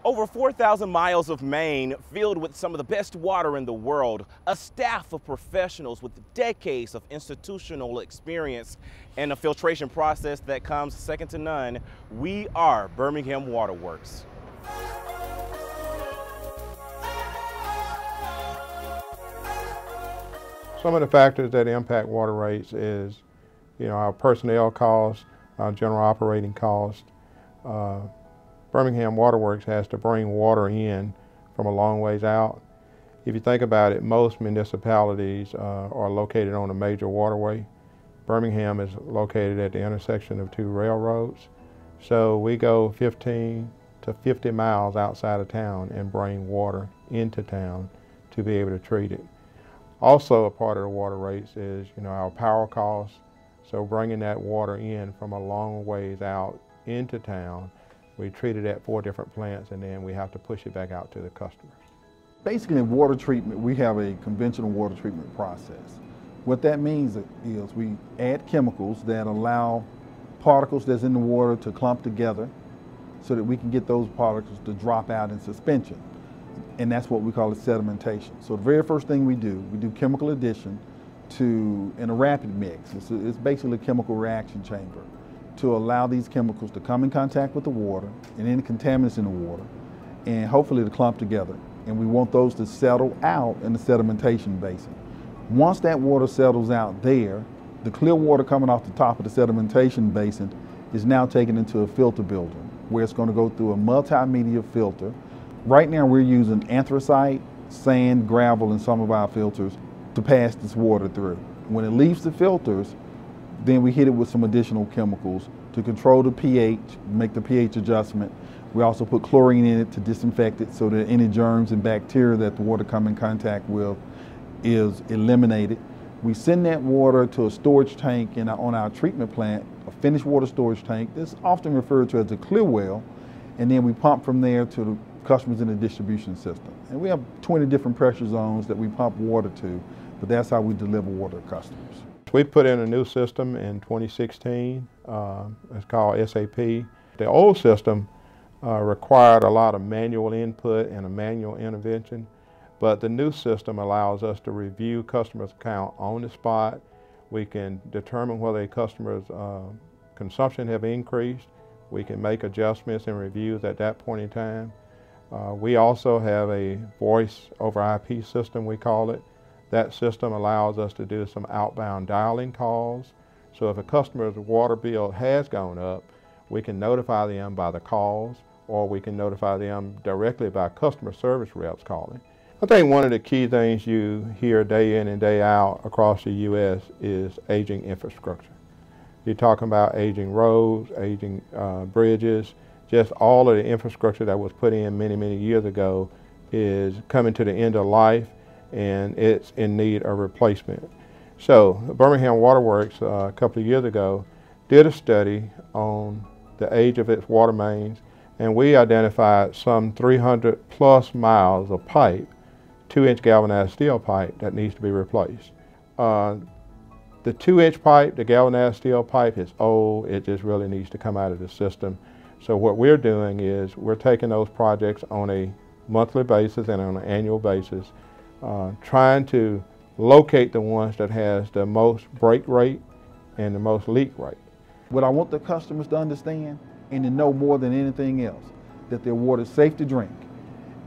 Over 4,000 miles of main filled with some of the best water in the world, a staff of professionals with decades of institutional experience, and a filtration process that comes second to none. We are Birmingham Waterworks. Some of the factors that impact water rates is, our personnel costs, our general operating costs. Birmingham Waterworks has to bring water in from a long ways out. If you think about it, most municipalities are located on a major waterway. Birmingham is located at the intersection of two railroads. So we go 15 to 50 miles outside of town and bring water into town to be able to treat it. Also a part of the water rates is, our power costs. So bringing that water in from a long ways out into town, we treat it at 4 different plants, and then we have to push it back out to the customers. Basically, in water treatment, we have a conventional water treatment process. What that means is we add chemicals that allow particles that's in the water to clump together so that we can get those particles to drop out in suspension. And that's what we call sedimentation. So the very first thing we do chemical addition in a rapid mix. It's basically a chemical reaction chamber to allow these chemicals to come in contact with the water and any contaminants in the water, and hopefully to clump together. And we want those to settle out in the sedimentation basin. Once that water settles out there, the clear water coming off the top of the sedimentation basin is now taken into a filter building where it's going to go through a multimedia filter. Right now we're using anthracite, sand, gravel in some of our filters to pass this water through. When it leaves the filters, then we hit it with some additional chemicals to control the pH, make the pH adjustment. We also put chlorine in it to disinfect it so that any germs and bacteria that the water come in contact with is eliminated. We send that water to a storage tank on our treatment plant, a finished water storage tank. This is often referred to as a clear well, and then we pump from there to the customers in the distribution system. And we have 20 different pressure zones that we pump water to, but that's how we deliver water to customers. We put in a new system in 2016. It's called SAP. The old system required a lot of manual input and a manual intervention, but the new system allows us to review customers' account on the spot. We can determine whether a customer's consumption have increased. We can make adjustments and reviews at that point in time. We also have a voice over IP system, we call it. That system allows us to do some outbound dialing calls. So if a customer's water bill has gone up, we can notify them by the calls, or we can notify them directly by customer service reps calling. I think one of the key things you hear day in and day out across the U.S. is aging infrastructure. You're talking about aging roads, aging bridges, just all of the infrastructure that was put in many, many years ago is coming to the end of life, and it's in need of replacement. So Birmingham Waterworks a couple of years ago did a study on the age of its water mains, and we identified some 300 plus miles of pipe, 2-inch galvanized steel pipe that needs to be replaced. The 2-inch pipe, the galvanized steel pipe, is old. It just really needs to come out of the system. So what we're doing is we're taking those projects on a monthly basis and on an annual basis, trying to locate the ones that has the most break rate and the most leak rate. What I want the customers to understand and to know more than anything else, that their water is safe to drink.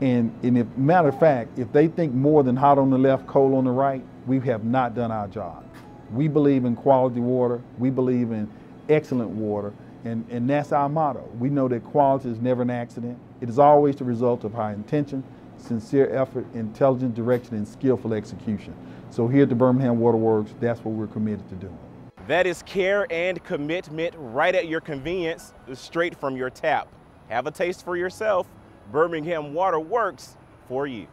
And if, matter of fact, if they think more than hot on the left, cold on the right, we have not done our job. We believe in quality water, we believe in excellent water, and that's our motto. We know that quality is never an accident. It is always the result of high intention, sincere effort, intelligent direction, and skillful execution. So here at the Birmingham Waterworks, that's what we're committed to doing. That is care and commitment right at your convenience, straight from your tap. Have a taste for yourself. Birmingham Waterworks for you.